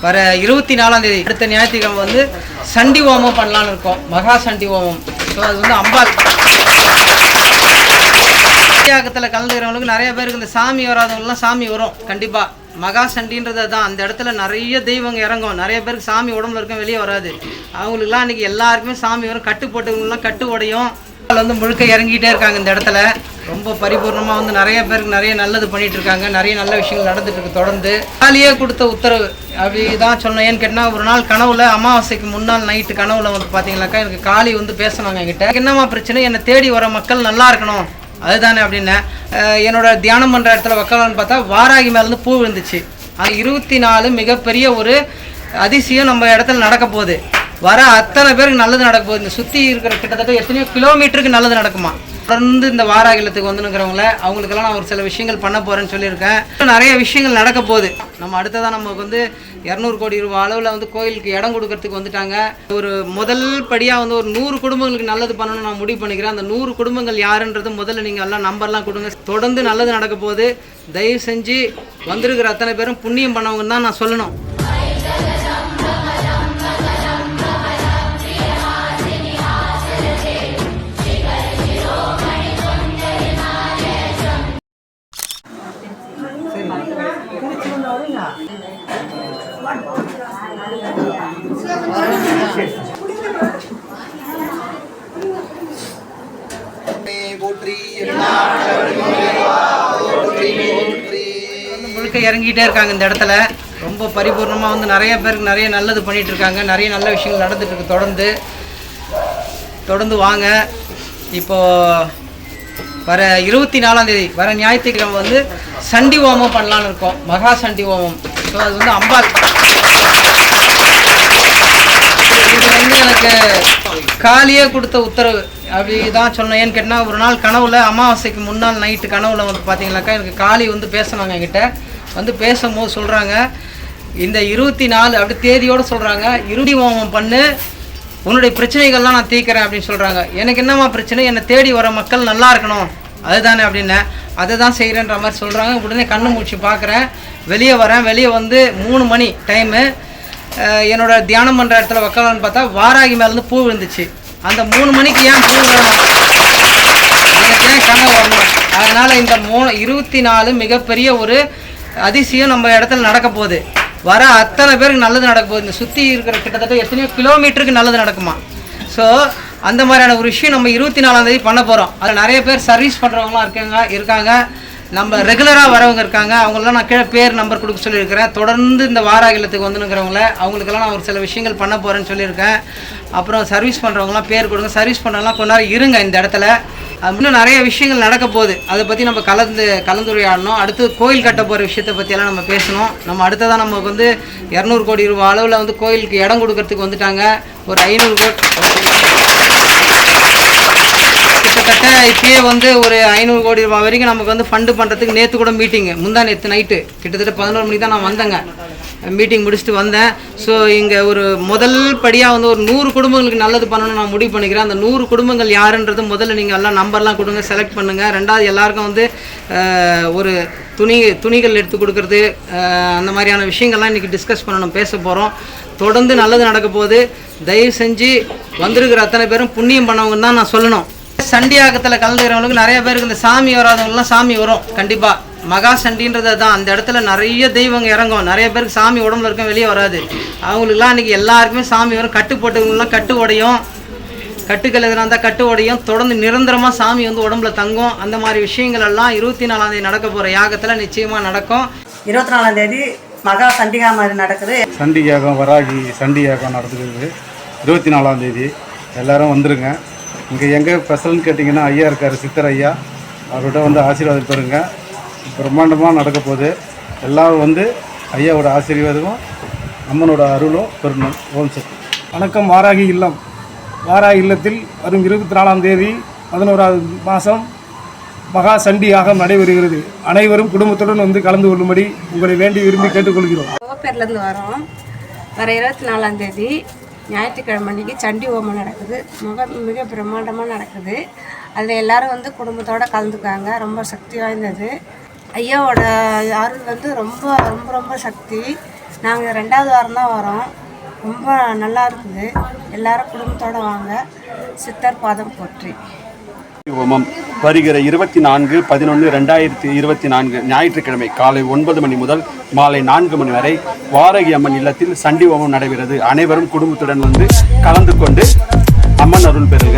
வர 24ஆம் தேதி அடுத்த ஞாயிற்றுக்கிழமை வந்து சண்டி ஹோமம் பண்ணலான்னு இருக்கோம். மகா சண்டி ஹோமம். ஸோ அது வந்து அம்பாள் யாகத்தில் கலந்துக்கிறவங்களுக்கு நிறைய பேருக்கு இந்த சாமி வராதவங்கலாம் சாமி வரும். கண்டிப்பாக மகா சண்டின்றது தான். அந்த இடத்துல நிறைய தெய்வங்க இறங்கும். நிறைய பேருக்கு சாமி உடம்புல இருக்கும், வெளியே வராது. அவங்களுக்குலாம் இன்றைக்கி எல்லாருக்குமே சாமி வரும். கட்டு போட்டவங்களாம் கட்டு உடையும். வந்து முழுக்க இறங்கிட்டே இருக்காங்க. இந்த இடத்துல ரொம்ப பரிபூர்ணமாக வந்து நிறைய பேருக்கு நிறைய நல்லது பண்ணிட்டு இருக்காங்க. நிறைய நல்ல விஷயங்கள் நடந்துட்டு இருக்கு. தொடர்ந்து காலியே கொடுத்த உத்தரவு அப்படி தான் சொன்னேன். ஏன்னு கேட்டால் ஒரு நாள் கனவுல அமாவாசைக்கு முன்னாள் நைட்டு கனவுல வந்து பார்த்தீங்கன்னாக்கா எனக்கு காளி வந்து பேசினாங்க என்கிட்ட. என்னம்மா பிரச்சனை, என்னை தேடி வர மக்கள் நல்லா இருக்கணும் அதுதானே அப்படின்னு. என்னோட தியானம் பண்ணுற இடத்துல வைக்கலான்னு பார்த்தா வாராகி மேலேருந்து பூ விழுந்துச்சு. அது 24 மிகப்பெரிய ஒரு அதிசயம் நம்ம இடத்துல நடக்க போகுது. வர அத்தனை பேருக்கு நல்லது நடக்க போகுது. இந்த சுற்றி இருக்கிற கிட்டத்தட்ட எத்தனையோ கிலோமீட்டருக்கு நல்லது நடக்குமா. தொடர்ந்து இந்த வாராகிலத்துக்கு வந்துனுக்கிறவங்கள அவங்களுக்கெல்லாம் நான் ஒரு சில விஷயங்கள் பண்ண போகிறேன்னு சொல்லியிருக்கேன். நிறைய விஷயங்கள் நடக்க போகுது. நம்ம அடுத்ததான் நமக்கு வந்து 200 கோடி ரூபா அளவில் வந்து கோயிலுக்கு இடம் கொடுக்கறதுக்கு வந்துட்டாங்க. ஒரு முதல் படியாக வந்து ஒரு 100 குடும்பங்களுக்கு நல்லது பண்ணணும்னு நான் முடிவு பண்ணிக்கிறேன். அந்த 100 குடும்பங்கள் யாருன்றது முதல்ல நீங்கள் எல்லாம் நம்பர்லாம் கொடுங்க. தொடர்ந்து நல்லது நடக்க போகுது. தயவு செஞ்சு வந்திருக்கிற அத்தனை பேரும் புண்ணியம் பண்ணவங்கன்னு தான் நான் சொல்லணும். முழுக்க இறங்கிட்டே இருக்காங்க. இந்த இடத்துல ரொம்ப பரிபூர்ணமாக வந்து நிறைய பேருக்கு நிறைய நல்லது பண்ணிட்டு இருக்காங்க. நிறைய நல்ல விஷயங்கள் நடந்துட்டு இருக்கு. தொடர்ந்து வாங்க. இப்போ வர 24ஆம் தேதி வர ஞாயிற்றுக்கிழமை வந்து சண்டி ஹோமம் பண்ணலான்னு இருக்கோம். மகா சண்டி ஹோமம். ஸோ அது வந்து அம்பாள் இது வந்து எனக்கு காலியே கொடுத்த உத்தரவு அப்படி தான் சொன்னேன். ஏன்னு கேட்டால் ஒரு நாள் கனவுல அமாவாசைக்கு முன்னாள் நைட்டு கனவுல வந்து பார்த்தீங்கன்னாக்கா எனக்கு காளி வந்து பேசினாங்க என்கிட்ட. வந்து பேசும்போது சொல்கிறாங்க, இந்த 24 அப்படி தேதியோடு சொல்கிறாங்க, இருடி ஹோமம் பண்ணு, உன்னுடைய பிரச்சனைகள்லாம் நான் தீர்க்கிறேன் அப்படின்னு சொல்கிறாங்க. எனக்கு என்னம்மா பிரச்சனை, என்னை தேடி வர மக்கள் நல்லா இருக்கணும் அதுதானே அப்படின்னு. அதை தான் செய்கிறேன்ற மாதிரி சொல்கிறாங்க. உடனே கண்ணு மூச்சு பார்க்குறேன், வெளியே வரேன். வெளியே வந்து 3 மணி டைமு. என்னோட தியானம் பண்ணுற இடத்துல வைக்கலான்னு பார்த்தா வாராகி மேலேருந்து பூ விழுந்துச்சு. அந்த 3 மணிக்கு ஏன் பூ விழணும், எனக்கு ஏன் கனவு வரணும். அதனால் இந்த 24 மிகப்பெரிய ஒரு அதிசயம் நம்ம இடத்துல நடக்க போகுது. வர அத்தனை பேருக்கு நல்லது நடக்க போகுது. இந்த சுற்றி இருக்கிற கிட்டத்தட்ட எத்தனையோ கிலோமீட்டருக்கு நல்லது நடக்குமா. ஸோ அந்த மாதிரியான ஒரு விஷயம் நம்ம 24ஆம் தேதி பண்ண போகிறோம். அதில் நிறைய பேர் சர்வீஸ் பண்ணுறவங்களாம் இருக்காங்க. நம்ம ரெகுலராக வரவங்க இருக்காங்க. அவங்களெலாம் நான் கீழே பேர் நம்பர் கொடுக்க சொல்லியிருக்கிறேன். தொடர்ந்து இந்த வாராகிலத்துக்கு வந்துனுக்கிறவங்கள அவங்களுக்கெல்லாம் நான் ஒரு சில விஷயங்கள் பண்ண போகிறேன்னு சொல்லியிருக்கேன். அப்புறம் சர்வீஸ் பண்ணுறவங்களாம் பேர் கொடுங்க. சர்வீஸ் பண்ணுறவங்களாம் கொஞ்ச நேரம் இருங்க இந்த இடத்துல. இன்னும் நிறைய விஷயங்கள் நடக்க போகுது. அதை பற்றி நம்ம கலந்துரையாடணும். அடுத்து கோயில் கட்ட போகிற விஷயத்தை பற்றியெல்லாம் நம்ம பேசணும். நம்ம அடுத்ததான் நமக்கு வந்து 200 கோடி ரூபா அளவில் வந்து கோயிலுக்கு இடம் கொடுக்கறதுக்கு வந்துட்டாங்க. ஒரு 500 கோடி கிட்டத்தட்ட இப்பயே வந்து ஒரு 500 கோடி ரூபா வரைக்கும் நமக்கு வந்து ஃபண்டு பண்ணுறதுக்கு நேற்று கூட மீட்டிங்கு, நேற்று நைட்டு கிட்டத்தட்ட 11 மணிக்கு தான் நான் வந்தேங்க. மீட்டிங் முடிச்சுட்டு வந்தேன். ஸோ இங்கே ஒரு முதல் படியாக வந்து ஒரு 100 குடும்பங்களுக்கு நல்லது பண்ணணும்னு நான் முடிவு பண்ணிக்கிறேன். அந்த 100 குடும்பங்கள் யாருன்றது முதல்ல நீங்கள் எல்லாம் நம்பர்லாம் கொடுங்க, செலக்ட் பண்ணுங்கள். ரெண்டாவது எல்லாருக்கும் வந்து ஒரு துணிகள் எடுத்து கொடுக்குறது, அந்த மாதிரியான விஷயங்கள்லாம் இன்றைக்கி டிஸ்கஸ் பண்ணணும், பேச போகிறோம். தொடர்ந்து நல்லது நடக்க போகுது. தயவு செஞ்சு வந்திருக்கிற அத்தனை பேரும் புண்ணியம் பண்ணவங்கன்னு தான் நான் சொல்லணும். சண்டி யாகத்தில் கலந்துக்கிறவங்களுக்கு நிறைய பேருக்கு இந்த சாமி வராதவங்கலாம் சாமி வரும். கண்டிப்பாக மகா சண்டின்றது தான். அந்த இடத்துல நிறைய தெய்வங்க இறங்கும். நிறைய பேருக்கு சாமி உடம்புல இருக்கும், வெளியே வராது. அவங்களுக்குலாம் இன்றைக்கி எல்லாருக்குமே சாமி வரும். கட்டு போட்டவங்களாம் கட்டு உடையும், கட்டுக்கள் எதுனா இருந்தால் கட்டு உடையும். தொடர்ந்து நிரந்தரமாக சாமி வந்து உடம்புல தங்கும். அந்த மாதிரி விஷயங்கள் எல்லாம் 24ஆம் தேதி நடக்க போகிற யாகத்தில் நிச்சயமாக நடக்கும். 24ஆம் தேதி மகா சண்டிகா மாதிரி நடக்குது. சண்டி யாகம், வராகி சண்டி யாகம் நடக்குது 24ஆம் தேதி. எல்லோரும் வந்துருங்க. இங்கே எங்கே ஸ்பெஷல்னு கேட்டிங்கன்னா ஐயா இருக்கார், சித்தர் ஐயா. அவர்கிட்ட வந்து ஆசீர்வாதம் பெறுங்க. பிரம்மாண்டமாக நடக்க போகுது. எல்லோரும் வந்து ஐயாவோட ஆசீர்வாதமும் அம்மனோட அருளும் பெறணும். ஓம் சக்தி. வணக்கம். வாராகி இல்லம். வாராகி இல்லத்தில் வரும் 24ஆம் தேதி 11வது மாதம் மகா சண்டி யாகம் நடைபெறுகிறது. அனைவரும் குடும்பத்துடன் வந்து கலந்து கொள்ளும்படி உங்களை வேண்டி விரும்பி கேட்டுக்கொள்கிறோம். கோப்பேர்லேருந்து வரோம். வர 24ஆம் தேதி ஞாயிற்றுக்கிழமை அன்றைக்கி சண்டி ஹோமம் நடக்குது. மிக பிரம்மாண்டமாக நடக்குது. அதில் எல்லோரும் வந்து குடும்பத்தோடு கலந்துக்காங்க. ரொம்ப சக்தி வாய்ந்தது. ஐயாவோட அருள் வந்து ரொம்ப ரொம்ப ரொம்ப சக்தி. நாங்கள் 2வது வாரம் தான் வரோம். ரொம்ப நல்லா இருக்குது. எல்லாரும் குடும்பத்தோடு வாங்க. சித்தர் பாதம் போற்றி. ஹோமம் வருகிற 24/11/2024 ஞாயிற்றுக்கிழமை காலை 9 மணி முதல் மாலை 4 மணி வரை வாராகி அம்மன் இல்லத்தில் சண்டி ஹோமம் நடைபெறுகிறது. அனைவரும் குடும்பத்துடன் வந்து கலந்து கொண்டு அம்மன் அருள் பெறுக.